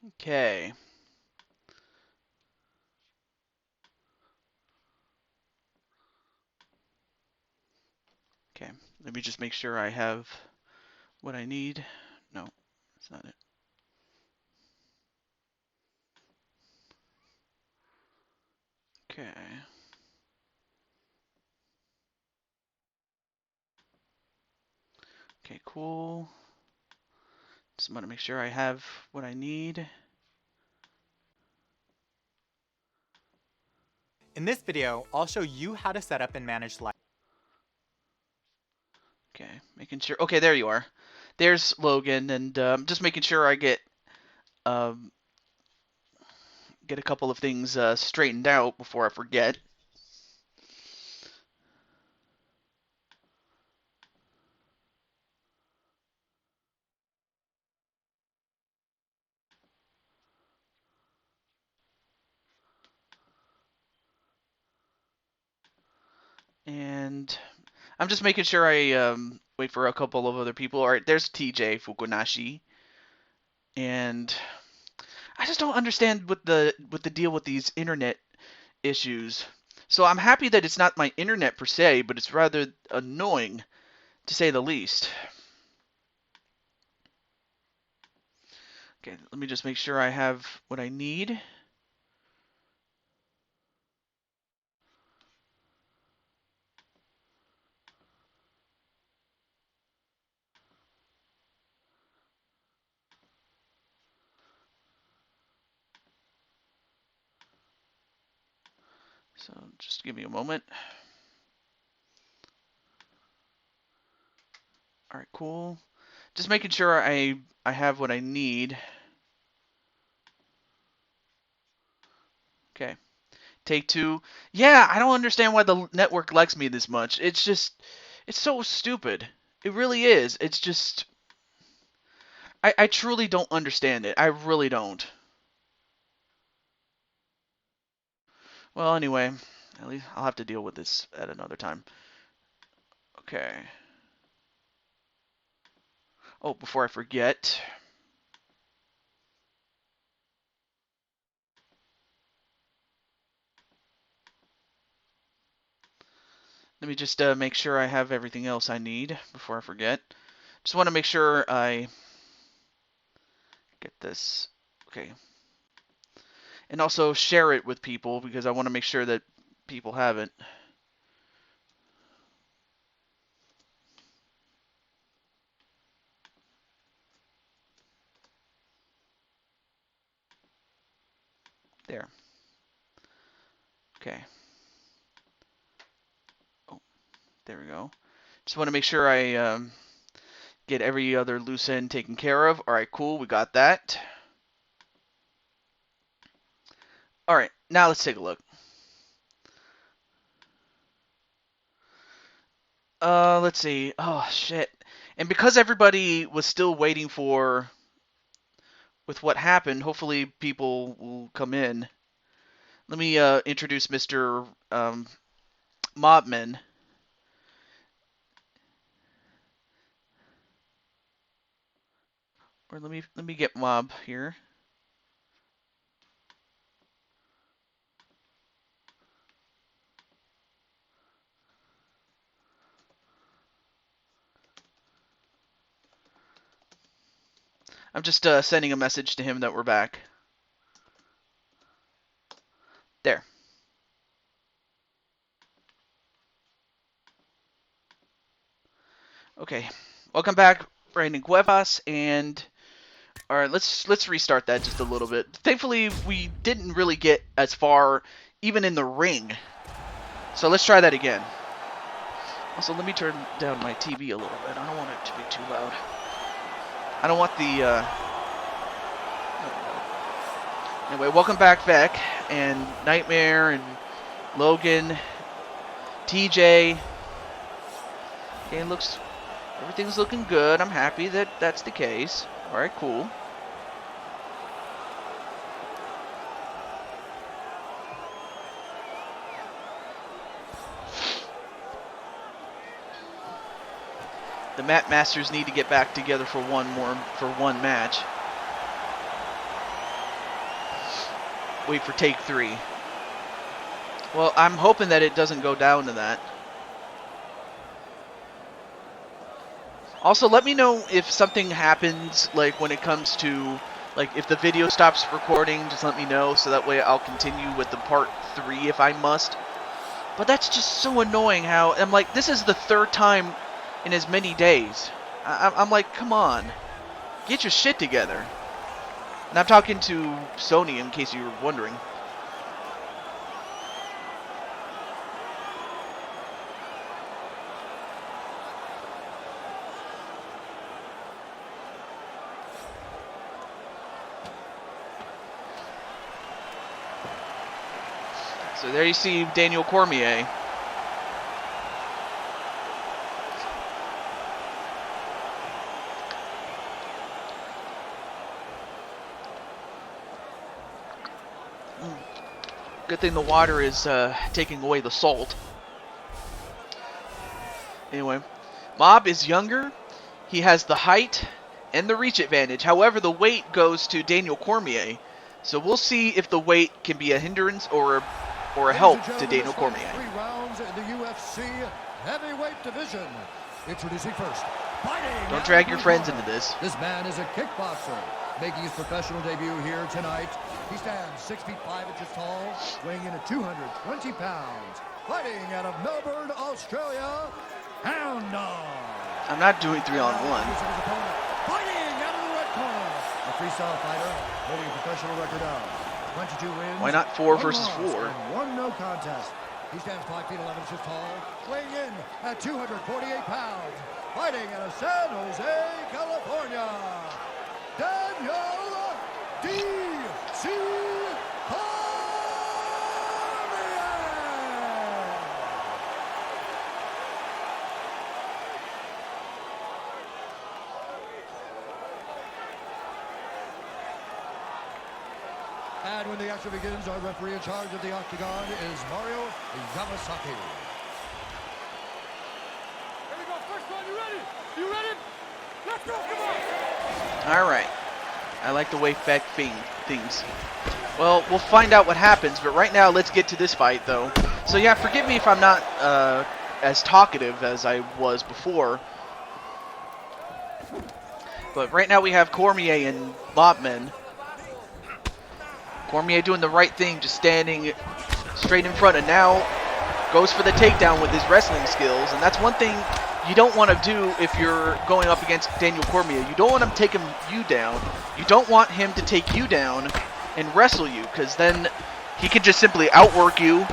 Okay. Okay. Let me just make sure I have what I need. No, that's not it. Okay. Okay, cool. Just want to make sure I have what I need. In this video, I'll show you how to set up and manage live. Okay, making sure. Okay, there you are. There's Logan, and just making sure I get a couple of things straightened out before I forget. And I'm just making sure I wait for a couple of other people. All right, there's TJ Fukunashi, and I just don't understand what the deal with these internet issues. So I'm happy that it's not my internet per se, but it's rather annoying, to say the least. Okay, let me just make sure I have what I need. So just give me a moment. All right, cool. Just making sure I have what I need. Okay. Take two. Yeah, I don't understand why the network likes me this much. It's just, it's so stupid. It really is. It's just, I truly don't understand it. I really don't. Well, anyway, at least I'll have to deal with this at another time. Okay. Oh, before I forget. Let me just make sure I have everything else I need before I forget. Just want to make sure I get this. Okay. And also share it with people because I want to make sure that people have it. There. Okay. Oh, there we go. Just want to make sure I get every other loose end taken care of. All right, cool. We got that. All right, now let's take a look. Let's see. Oh, shit. And because everybody was still waiting for with what happened, hopefully people will come in. Let me introduce Mr. Mobman. Or let me get Mob here. I'm just sending a message to him that we're back. There. Okay. Welcome back, Brandon Cuevas, and all right, let's restart that just a little bit. Thankfully, we didn't really get as far, even in the ring. So let's try that again. Also, let me turn down my TV a little bit. I don't want it to be too loud. I don't want the. Anyway, welcome back, Beck, and Nightmare, and Logan, TJ. Okay, everything's looking good. I'm happy that that's the case. All right, cool. The Mat Masters need to get back together for one match. wait for take 3. Well, I'm hoping that it doesn't go down to that. Also, let me know if something happens, like when it comes to, like if the video stops recording, just let me know so that way I'll continue with the part 3 if I must. But that's just so annoying how, I'm like, this is the 3rd time in as many days. I'm like, come on. Get your shit together. And I'm talking to Sony in case you were wondering. So there you see Daniel Cormier. Good thing the water is taking away the salt. Anyway, Mob is younger. He has the height and the reach advantage. However, the weight goes to Daniel Cormier. So we'll see if the weight can be a hindrance or a help to Daniel Cormier. 3 rounds in the UFC heavyweight division. Introducing first. Don't drag your friends into this. This man is a kickboxer, making his professional debut here tonight. He stands 6 feet 5 inches tall, weighing in at 220 pounds. Fighting out of Melbourne, Australia, Hound Dog. I'm not doing 3-on-1. Fighting out of the red corner. A freestyle fighter, holding a professional record of 22 wins. Why not 4 1 versus loss, 4? and 1 no contest. He stands 5 feet 11 inches tall, weighing in at 248 pounds. Fighting out of San Jose, California, Daniel D.C. And when the action begins, our referee in charge of the octagon is Mario Yamasaki. Here we go, first one, you ready? You ready? Let's go, come on! Alright. I like the way Feck things. Well, we'll find out what happens, but right now let's get to this fight, though. So yeah, forgive me if I'm not as talkative as I was before. But right now we have Cormier and Lotman. Cormier doing the right thing, just standing straight in front, and now goes for the takedown with his wrestling skills. And that's one thing you don't want to do if you're going up against Daniel Cormier. You don't want him taking you down. You don't want him to take you down and wrestle you, because then he can just simply outwork you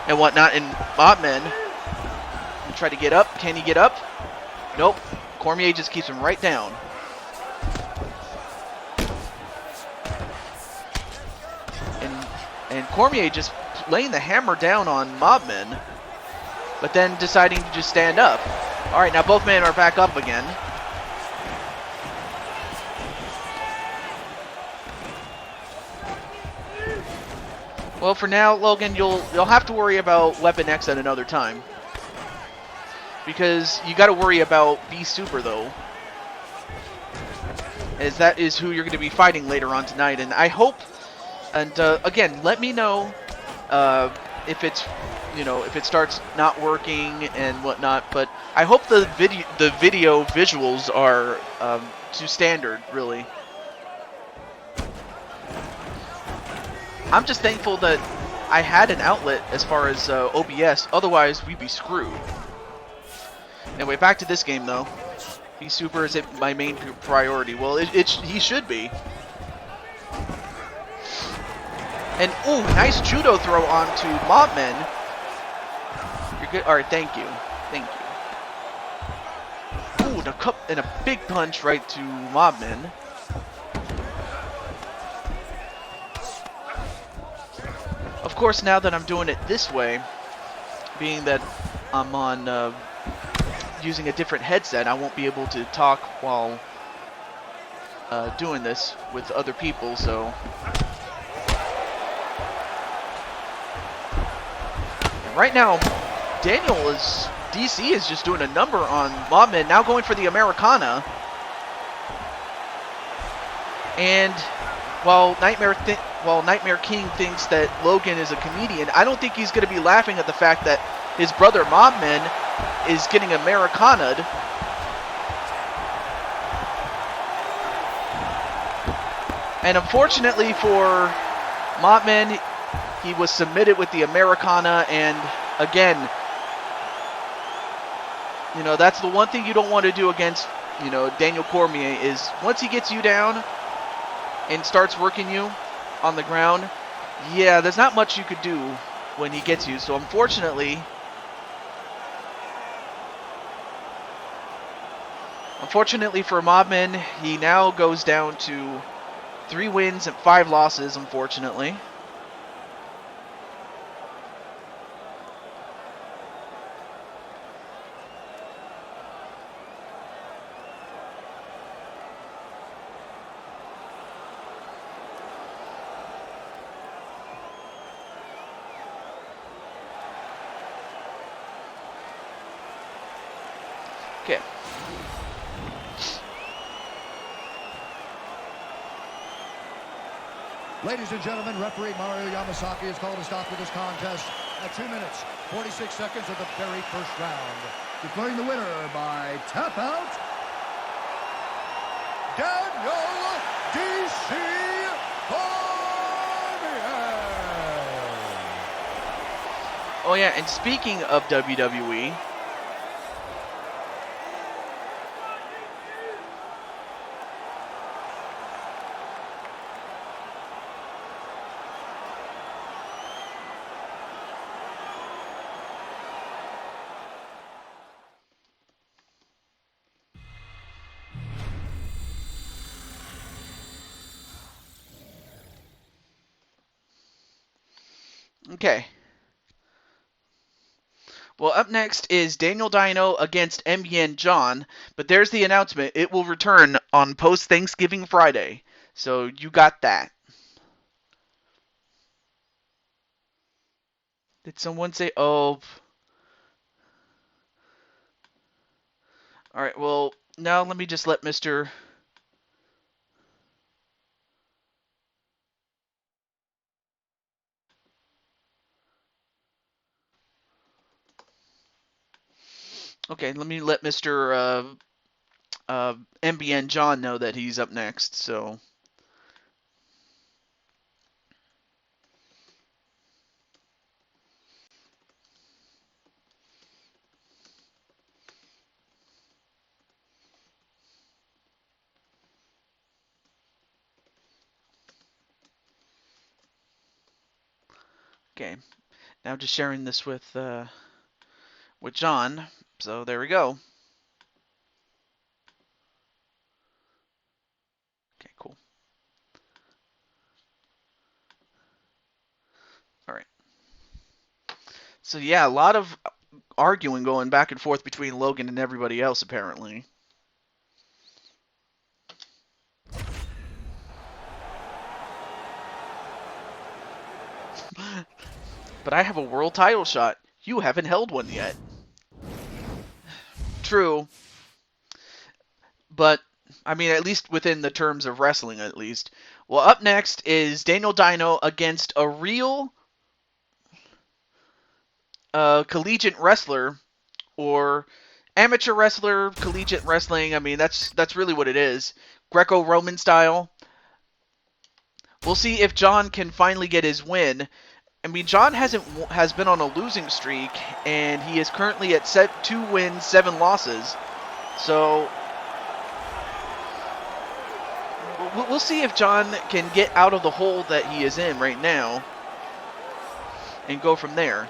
and whatnot. And Botman try to get up. Can he get up? Nope. Cormier just keeps him right down. And Cormier just laying the hammer down on Mobman, but then deciding to just stand up. All right, now both men are back up again. Well, for now, Logan, you'll have to worry about Weapon X at another time, because you got to worry about B Super though, as that is who you're going to be fighting later on tonight. And I hope. And again, let me know if it's, if it starts not working and whatnot. But I hope the video visuals are to standard, really. I'm just thankful that I had an outlet as far as OBS. Otherwise, we'd be screwed. Anyway, back to this game though. B Super is my main priority. Well, he should be. And, ooh, nice judo throw onto Mobman. You're good. All right, thank you. Thank you. Ooh, and a big punch right to Mobman. Of course, now that I'm doing it this way, being that I'm on using a different headset, I won't be able to talk while doing this with other people, so... Right now, DC is just doing a number on Mobman, now going for the Americana. And while Nightmare while Nightmare King thinks that Logan is a comedian, I don't think he's going to be laughing at the fact that his brother Mobman is getting Americana'd. And unfortunately for Mobman, he was submitted with the Americana, and again, you know, that's the one thing you don't want to do against, you know, Daniel Cormier is once he gets you down and starts working you on the ground, yeah, there's not much you could do when he gets you. So unfortunately for Mobman, he now goes down to 3 wins and 5 losses, unfortunately. Okay. Ladies and gentlemen, referee Mario Yamasaki has called a stop to this contest at 2 minutes, 46 seconds of the very first round. Declaring the winner by tap out, Daniel D.C. Cormier. Oh yeah, and speaking of WWE, okay. Well, up next is Daniel Dino against MBN John, but there's the announcement. It will return on post-Thanksgiving Friday. So you got that. Did someone say, oh... Alright, well, now let me just let Mr. Okay, let me let Mr. MBN John know that he's up next, so... Okay, now just sharing this with John, so there we go. Okay, cool. Alright. So yeah, a lot of arguing going back and forth between Logan and everybody else, apparently. But I have a world title shot. You haven't held one yet. True. But, I mean, at least within the terms of wrestling, at least. Well, up next is Daniel Dino against a real collegiate wrestler, or amateur wrestler, collegiate wrestling. I mean, that's really what it is. Greco-Roman style. We'll see if John can finally get his win. I mean, John has been on a losing streak, and he is currently at 2 wins, 7 losses. So we'll see if John can get out of the hole that he is in right now and go from there.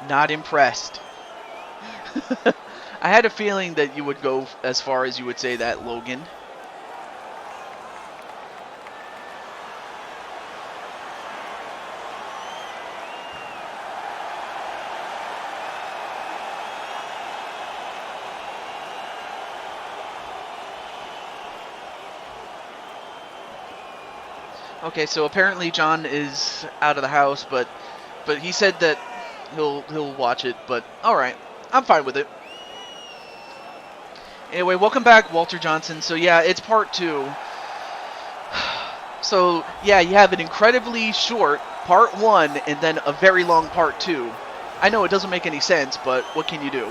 Not impressed. I had a feeling that you would go as far as you would say that, Logan. Okay, so apparently John is out of the house, but he said that he'll watch it, but all right, I'm fine with it. Anyway, welcome back, Walter Johnson. So yeah, it's part 2. So yeah, you have an incredibly short part 1 and then a very long part 2. I know it doesn't make any sense, but what can you do?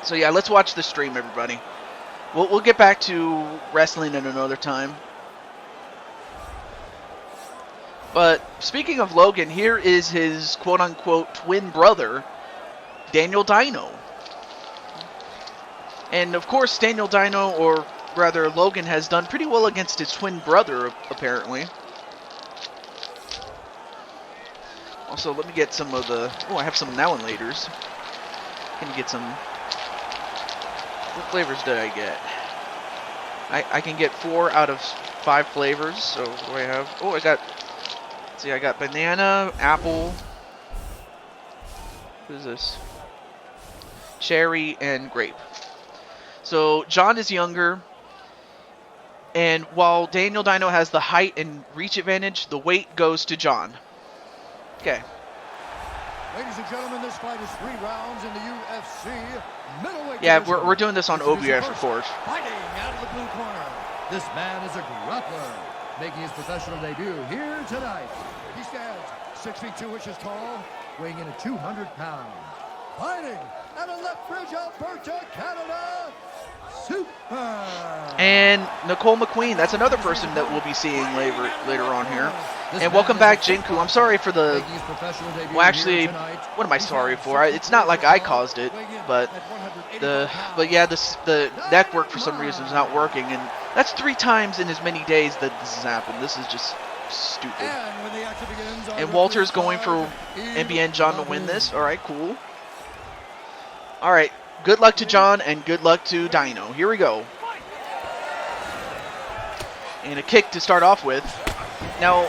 So yeah, let's watch the stream, everybody. We'll get back to wrestling at another time. But speaking of Logan, here is his quote-unquote twin brother, Daniel Dino. And of course, Daniel Dino, or rather Logan, has done pretty well against his twin brother, apparently. Also, let me get some of the... Oh, I have some now and laters. Can you get some... What flavors did I get? I can get 4 out of 5 flavors. So what do I have? Oh, I got... Let's see, I got banana, apple... What is this? Cherry and grape. So John is younger, and while Daniel Dino has the height and reach advantage, the weight goes to John. Okay. Ladies and gentlemen, this fight is 3 rounds in the UFC middleweight Yeah, division. we're doing this on OBS, of course. Fighting out of the blue corner, this man is a grappler, making his professional debut here tonight. He stands 6 feet 2 inches tall, weighing in at 200 pounds. Fighting out of Lethbridge, Alberta, Canada, Super. And Nicole McQueen, that's another person that we'll be seeing later on here. And welcome back, Jinku. I'm sorry for the... Well, actually, what am I sorry for? It's not like I caused it, but the network for some reason is not working, and that's 3 times in as many days that this has happened. This is just stupid. And Walter's going for NBN John to win this. All right, cool. All right, good luck to John and good luck to Dino. Here we go. And a kick to start off with. Now,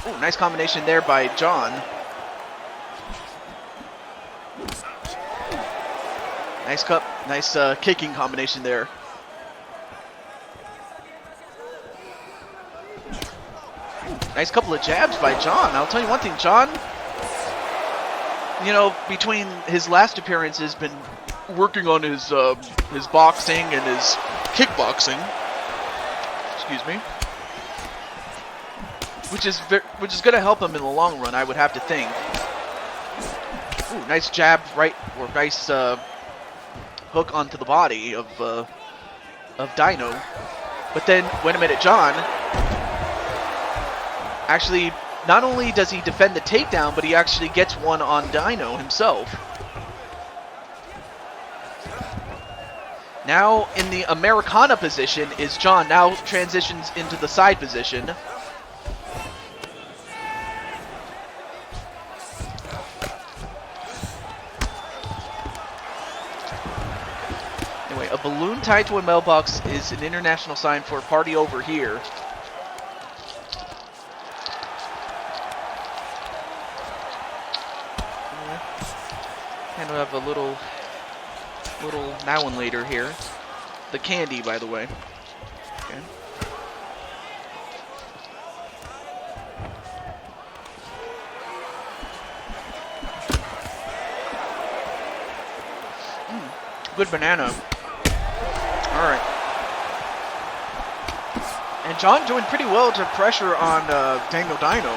oh, nice combination there by John. Nice kicking combination there. Nice couple of jabs by John. I'll tell you one thing, John, you know, between his last appearances, been working on his boxing and his kickboxing. Excuse me. Which is going to help him in the long run, I would have to think. Ooh, nice jab right, or nice hook onto the body of Dino. But then, wait a minute, John. Actually, not only does he defend the takedown, but he actually gets one on Dino himself. Now in the Americana position is John. Now transitions into the side position. Anyway, a balloon tied to a mailbox is an international sign for a party over here. Kind of have a little now and later here. The candy, by the way. Okay. Good banana. All right. And John doing pretty well to pressure on Daniel Dino.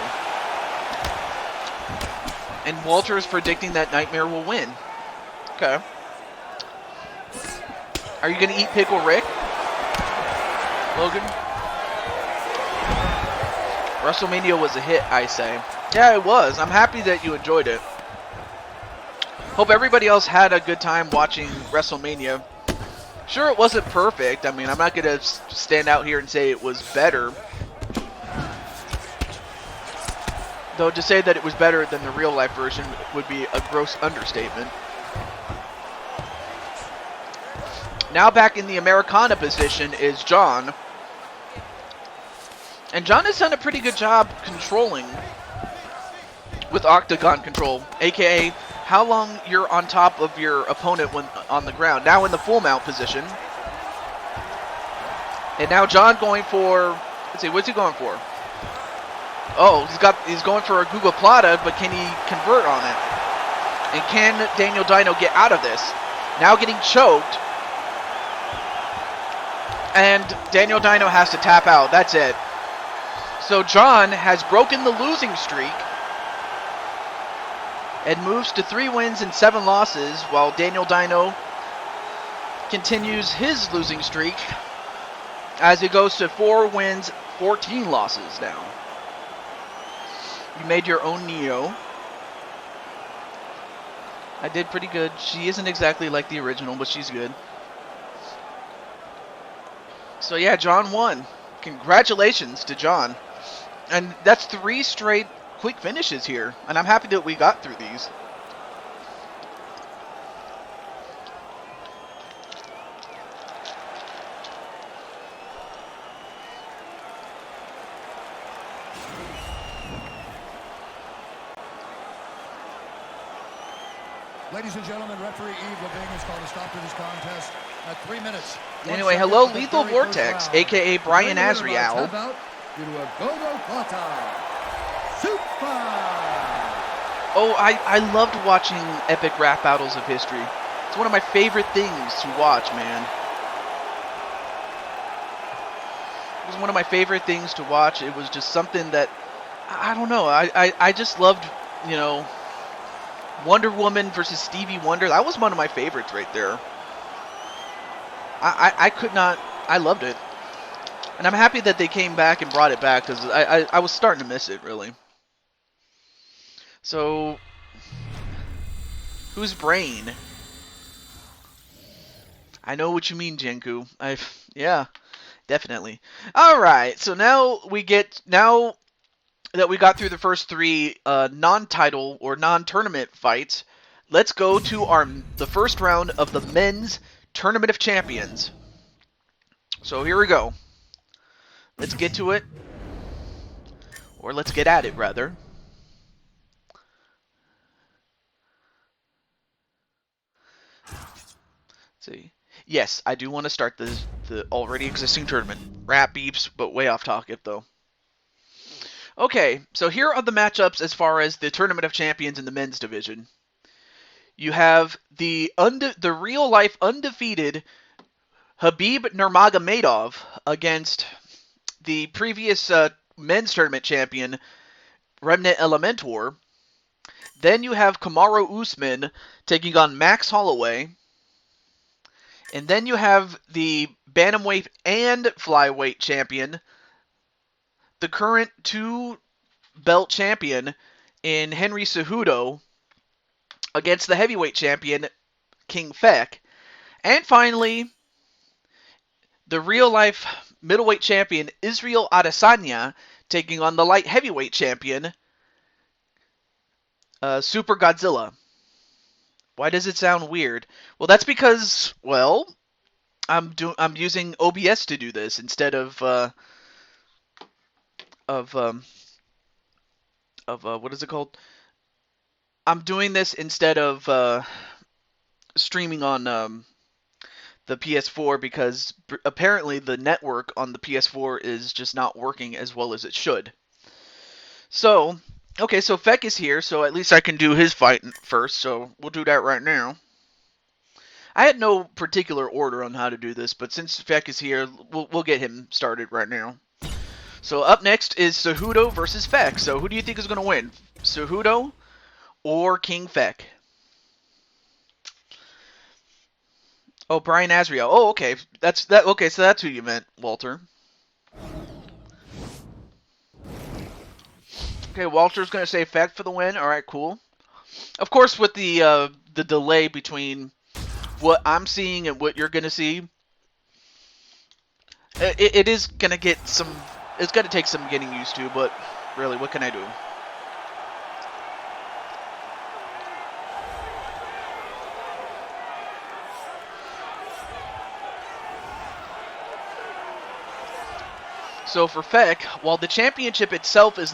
And Walter is predicting that Nightmare will win. Okay. Are you going to eat Pickle Rick, Logan? WrestleMania was a hit, I say. Yeah, it was. I'm happy that you enjoyed it. Hope everybody else had a good time watching WrestleMania. Sure, it wasn't perfect. I mean, I'm not going to stand out here and say it was better. Though to say that it was better than the real-life version would be a gross understatement. Now back in the Americana position is John. And John has done a pretty good job controlling with octagon control, aka how long you're on top of your opponent when on the ground. Now in the full mount position. And now John going for, let's see, what's he going for? Oh, he's going for a Google Plata, but can he convert on it? And can Daniel Dino get out of this? Now getting choked. And Daniel Dino has to tap out. That's it. So John has broken the losing streak and moves to 3 wins and 7 losses, while Daniel Dino continues his losing streak as he goes to 4 wins, 14 losses now. You made your own Neo. I did pretty good. She isn't exactly like the original, but she's good. So yeah, John won. Congratulations to John. And that's 3 straight quick finishes here, and I'm happy that we got through these. Ladies and gentlemen, referee Eve Levine has called a stop to this contest at 3 minutes. Anyway, hello, Lethal Vortex, aka Brian Azriel. Due to a Gogo Plata. Super! Oh, I loved watching epic rap battles of history. It's one of my favorite things to watch, man. It was one of my favorite things to watch. It was just something that, I don't know, I just loved, you know, Wonder Woman versus Stevie Wonder. That was one of my favorites right there. I could not, I loved it. And I'm happy that they came back and brought it back, because I was starting to miss it, really. So, who's Brain? I know what you mean, Jenku. Yeah, definitely. Alright, so now that we got through the first 3 non-title or non-tournament fights, let's go to the first round of the men's Tournament of Champions. So here we go. Let's get to it. Or let's get at it, rather. Let's see. Yes, I do want to start the already existing tournament. Rap beeps, but way off topic, though. Okay, so here are the matchups as far as the Tournament of Champions in the men's division. You have the real-life undefeated Habib Nurmagomedov against the previous men's tournament champion, Remnant Elementor. Then you have Kamaru Usman taking on Max Holloway. And then you have the bantamweight and flyweight champion, the current 2-belt champion in Henry Cejudo, against the heavyweight champion, King Feck. And finally, the real-life middleweight champion, Israel Adesanya, taking on the light heavyweight champion, Super Godzilla. Why does it sound weird? Well, that's because, well, I'm using OBS to do this instead of what is it called? I'm doing this instead of streaming on the PS4, because apparently the network on the PS4 is just not working as well as it should. So, okay, so Feck is here, so at least I can do his fight first, so we'll do that right now. I had no particular order on how to do this, but since Feck is here, we'll get him started right now. So up next is Cejudo versus Feck. So who do you think is going to win? Cejudo or King Feck? Oh, Brian Azriel. Oh, okay. Okay, so that's who you meant, Walter. Okay, Walter's going to say Feck for the win. All right, cool. Of course, with the delay between what I'm seeing and what you're going to see, it is going to get some... It's going to take some getting used to, but really, what can I do? So for Feck, while the championship itself is not